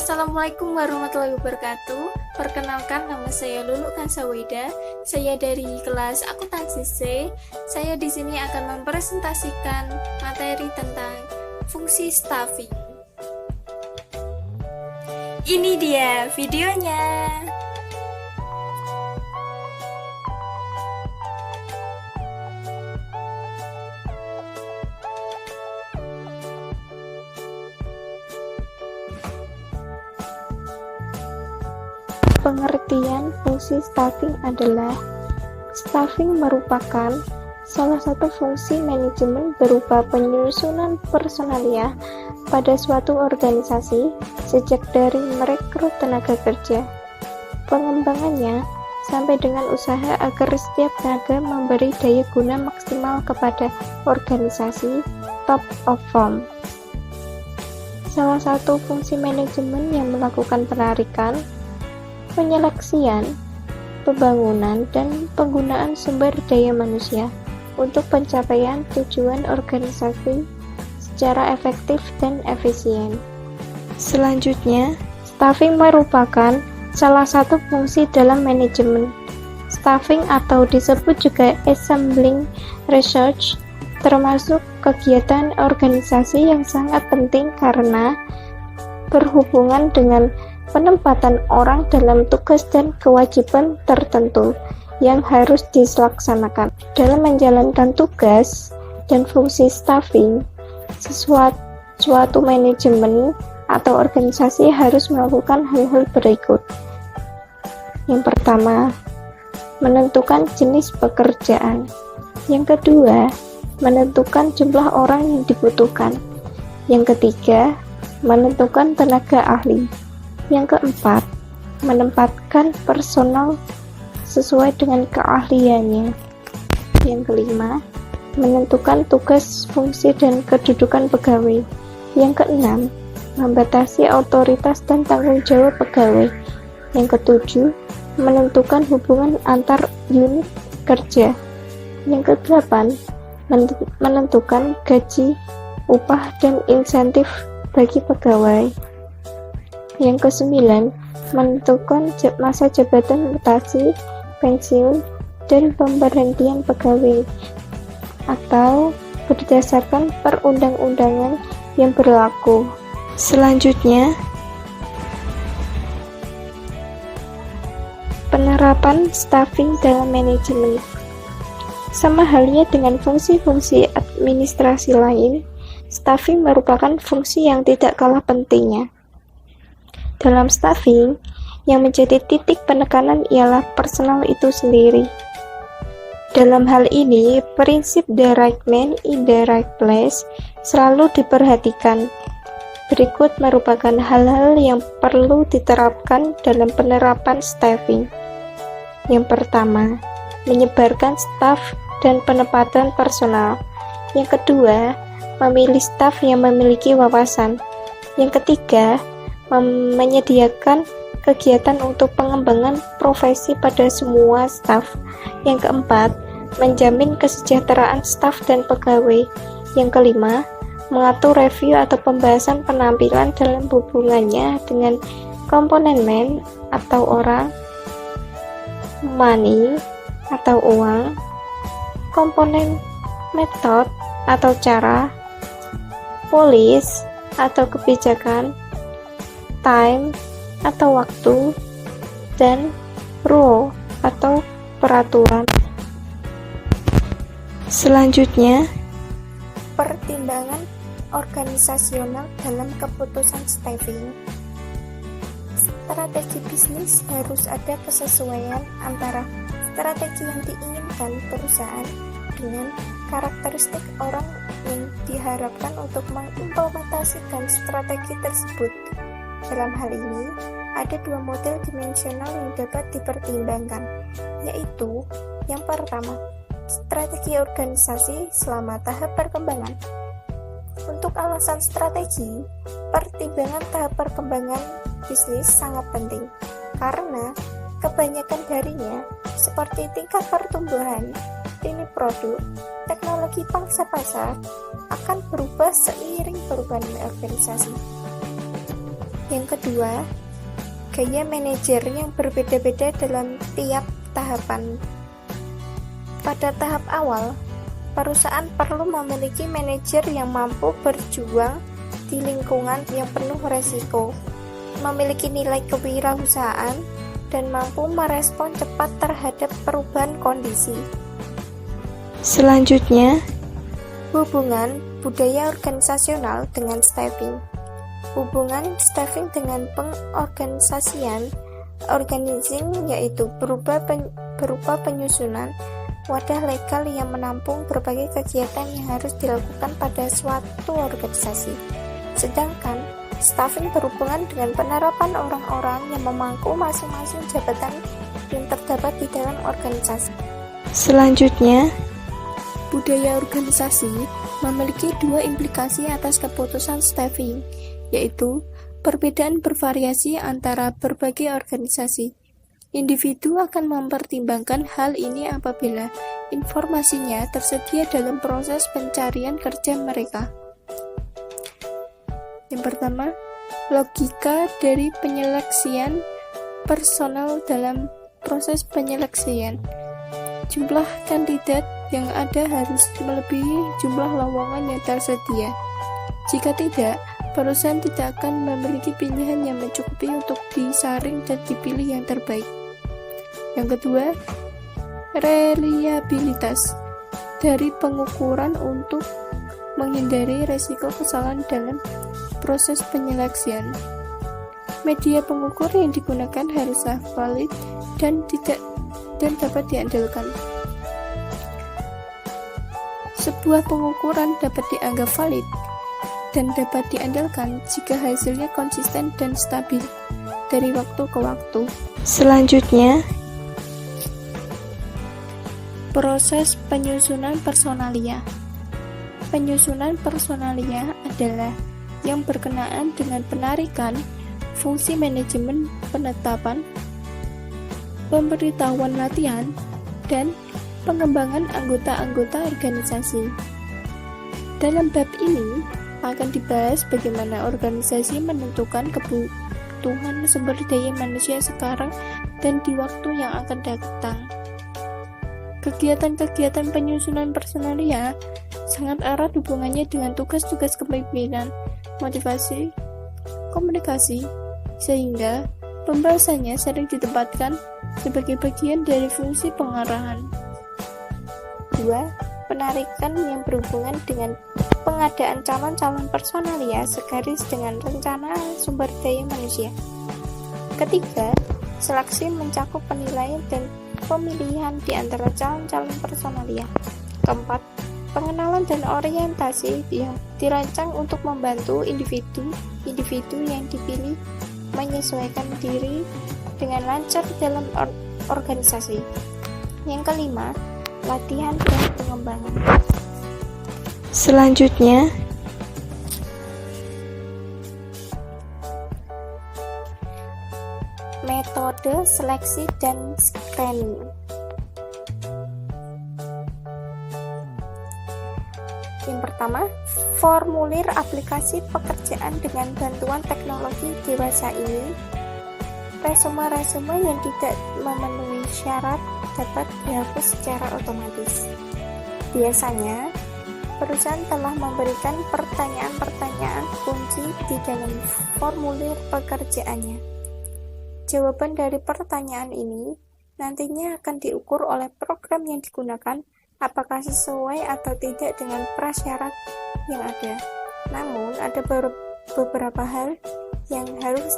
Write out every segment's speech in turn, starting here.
Assalamualaikum warahmatullahi wabarakatuh. Perkenalkan, nama saya Lulu Kansaweda. Saya dari kelas akuntansi C. Saya di sini akan mempresentasikan materi tentang fungsi staffing. Ini dia videonya. Pengertian fungsi staffing adalah staffing merupakan salah satu fungsi manajemen berupa penyusunan personalia pada suatu organisasi sejak dari merekrut tenaga kerja, pengembangannya, sampai dengan usaha agar setiap tenaga memberi daya guna maksimal kepada organisasi top of form. Salah satu fungsi manajemen yang melakukan penarikan, penyeleksian, pembangunan, dan penggunaan sumber daya manusia untuk pencapaian tujuan organisasi secara efektif dan efisien. Selanjutnya, staffing merupakan salah satu fungsi dalam manajemen. Staffing atau disebut juga assembling research termasuk kegiatan organisasi yang sangat penting karena berhubungan dengan penempatan orang dalam tugas dan kewajiban tertentu yang harus dilaksanakan. Dalam menjalankan tugas dan fungsi staffing, suatu manajemen atau organisasi harus melakukan hal-hal berikut. Yang pertama, menentukan jenis pekerjaan. Yang kedua, menentukan jumlah orang yang dibutuhkan. Yang ketiga, menentukan tenaga ahli. Yang keempat, menempatkan personal sesuai dengan keahliannya. Yang kelima, menentukan tugas, fungsi, dan kedudukan pegawai. Yang keenam, membatasi otoritas dan tanggung jawab pegawai. Yang ketujuh, menentukan hubungan antar unit kerja. Yang kedelapan, menentukan gaji, upah, dan insentif bagi pegawai. Yang kesembilan, menentukan masa jabatan mutasi, pensiun, dan pemberhentian pegawai atau berdasarkan perundang-undangan yang berlaku. Selanjutnya, penerapan staffing dalam manajemen. Sama halnya dengan fungsi-fungsi administrasi lain, staffing merupakan fungsi yang tidak kalah pentingnya. Dalam staffing, yang menjadi titik penekanan ialah personal itu sendiri. Dalam hal ini, prinsip the right man in the right place selalu diperhatikan. Berikut merupakan hal-hal yang perlu diterapkan dalam penerapan staffing. Yang pertama, menyebarkan staf dan penempatan personal. Yang kedua, memilih staf yang memiliki wawasan. Yang ketiga, menyediakan kegiatan untuk pengembangan profesi pada semua staf. Yang keempat, menjamin kesejahteraan staf dan pegawai. Yang kelima, mengatur review atau pembahasan penampilan dalam hubungannya dengan komponen man atau orang, money atau uang, komponen method atau cara, policy atau kebijakan, time atau waktu, dan rule atau peraturan. Selanjutnya, pertimbangan organisasional dalam keputusan staffing. Strategi bisnis harus ada kesesuaian antara strategi yang diinginkan perusahaan dengan karakteristik orang yang diharapkan untuk mengimplementasikan strategi tersebut. Dalam hal ini, ada dua model dimensional yang dapat dipertimbangkan, yaitu yang pertama, strategi organisasi selama tahap perkembangan. Untuk alasan strategi, pertimbangan tahap perkembangan bisnis sangat penting, karena kebanyakan darinya, seperti tingkat pertumbuhan, lini produk, teknologi pangsa pasar, akan berubah seiring perubahan organisasi. Yang kedua, gaya manajer yang berbeda-beda dalam tiap tahapan. Pada tahap awal, perusahaan perlu memiliki manajer yang mampu berjuang di lingkungan yang penuh resiko, memiliki nilai kewirausahaan, dan mampu merespon cepat terhadap perubahan kondisi. Selanjutnya, hubungan budaya organisasional dengan staffing. Hubungan staffing dengan pengorganisasian, organizing, yaitu berupa penyusunan wadah legal yang menampung berbagai kegiatan yang harus dilakukan pada suatu organisasi. Sedangkan staffing berhubungan dengan penerapan orang-orang yang memangku masing-masing jabatan yang terdapat di dalam organisasi. Selanjutnya, budaya organisasi memiliki dua implikasi atas keputusan staffing, yaitu perbedaan bervariasi antara berbagai organisasi. Individu akan mempertimbangkan hal ini apabila informasinya tersedia dalam proses pencarian kerja mereka. Yang pertama, logika dari penyeleksian personal dalam proses penyeleksian. Jumlah kandidat yang ada harus melebihi jumlah lowongan yang tersedia. Jika tidak, perusahaan tidak akan memiliki pilihan yang mencukupi untuk disaring dan dipilih yang terbaik. Yang kedua, reliabilitas dari pengukuran untuk menghindari resiko kesalahan dalam proses penyeleksian. Media pengukur yang digunakan haruslah valid dan dapat diandalkan. Sebuah pengukuran dapat dianggap valid dan dapat diandalkan jika hasilnya konsisten dan stabil dari waktu ke waktu. Selanjutnya, proses penyusunan personalia. Penyusunan personalia adalah yang berkenaan dengan penarikan, fungsi manajemen penetapan, pemberitahuan latihan, dan pengembangan anggota-anggota organisasi. Dalam bab ini akan dibahas bagaimana organisasi menentukan kebutuhan sumber daya manusia sekarang dan di waktu yang akan datang. Kegiatan-kegiatan penyusunan personalia sangat erat hubungannya dengan tugas-tugas kepemimpinan, motivasi, komunikasi, sehingga pembahasannya sering ditempatkan sebagai bagian dari fungsi pengarahan. 2. Penarikan yang berhubungan dengan pengadaan calon-calon personalia segaris dengan rencana sumber daya manusia. Ketiga, seleksi mencakup penilaian dan pemilihan di antara calon-calon personalia. Keempat, pengenalan dan orientasi yang dirancang untuk membantu individu yang dipilih menyesuaikan diri dengan lancar dalam organisasi. Yang kelima, latihan dan pengembangan. Selanjutnya, metode seleksi dan screening. Yang pertama, formulir aplikasi pekerjaan dengan bantuan teknologi dewasa ini. Resume-resume yang tidak memenuhi syarat dapat dihapus secara otomatis. Biasanya, perusahaan telah memberikan pertanyaan-pertanyaan kunci di dalam formulir pekerjaannya. Jawaban dari pertanyaan ini nantinya akan diukur oleh program yang digunakan apakah sesuai atau tidak dengan prasyarat yang ada. Namun, ada beberapa hal yang harus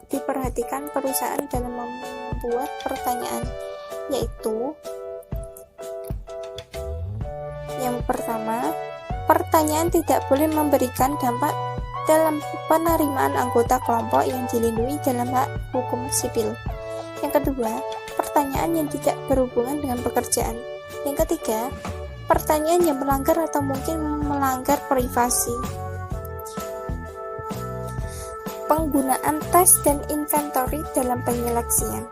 diperhatikan perusahaan dalam membuat pertanyaan, yaitu yang pertama, pertanyaan tidak boleh memberikan dampak dalam penerimaan anggota kelompok yang dilindungi dalam hak hukum sipil. Yang kedua, pertanyaan yang tidak berhubungan dengan pekerjaan. Yang ketiga, pertanyaan yang melanggar atau mungkin melanggar privasi. Penggunaan tes dan inventory dalam penyeleksian.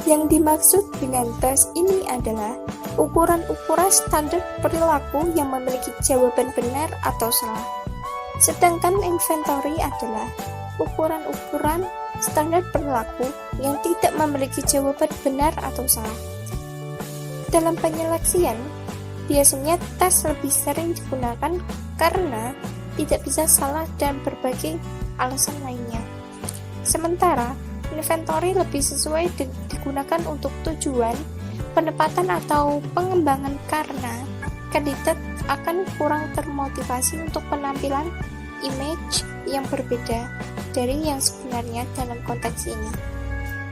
Yang dimaksud dengan tes ini adalah ukuran-ukuran standar perilaku yang memiliki jawaban benar atau salah. Sedangkan inventory adalah ukuran-ukuran standar berlaku yang tidak memiliki jawaban benar atau salah. Dalam penyeleksian, biasanya tes lebih sering digunakan karena tidak bisa salah dan berbagai alasan lainnya. Sementara, inventory lebih sesuai digunakan untuk tujuan, penempatan atau pengembangan karena kandidat akan kurang termotivasi untuk penampilan image yang berbeda dari yang sebenarnya dalam konteks ini.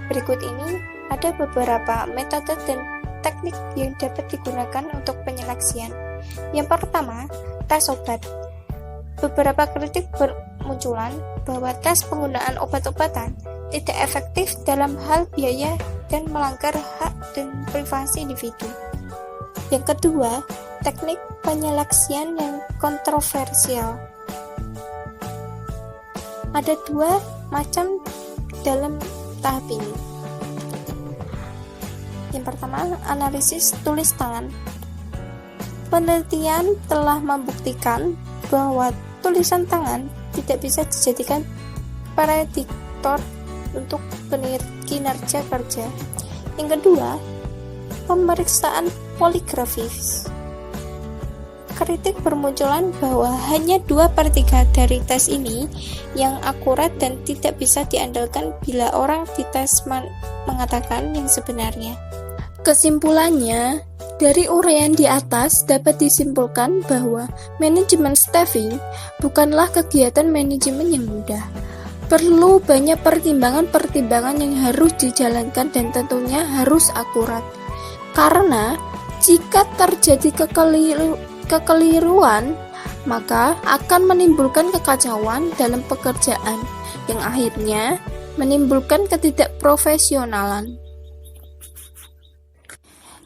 Berikut ini ada beberapa metode dan teknik yang dapat digunakan untuk penyeleksian. Yang pertama, tes obat. Beberapa kritik bermunculan bahwa tes penggunaan obat-obatan tidak efektif dalam hal biaya dan melanggar hak dan privasi individu. Yang kedua, teknik penyeleksian yang kontroversial. Ada dua macam dalam tahap ini. Yang pertama, analisis tulis tangan. Penelitian telah membuktikan bahwa tulisan tangan tidak bisa dijadikan prediktor untuk kinerja kerja. Yang kedua, pemeriksaan poligrafis. Kritik bermunculan bahwa hanya 2/3 dari tes ini yang akurat dan tidak bisa diandalkan bila orang dites mengatakan yang sebenarnya. Kesimpulannya, dari uraian di atas dapat disimpulkan bahwa manajemen staffing bukanlah kegiatan manajemen yang mudah. Perlu banyak pertimbangan-pertimbangan yang harus dijalankan dan tentunya harus akurat. Karena jika terjadi kekeliruan, maka akan menimbulkan kekacauan dalam pekerjaan yang akhirnya menimbulkan ketidakprofesionalan.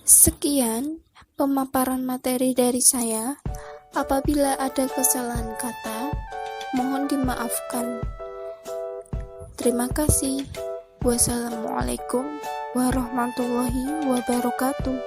Sekian pemaparan materi dari saya. Apabila ada kesalahan kata, mohon dimaafkan. Terima kasih. Wassalamualaikum warahmatullahi wabarakatuh.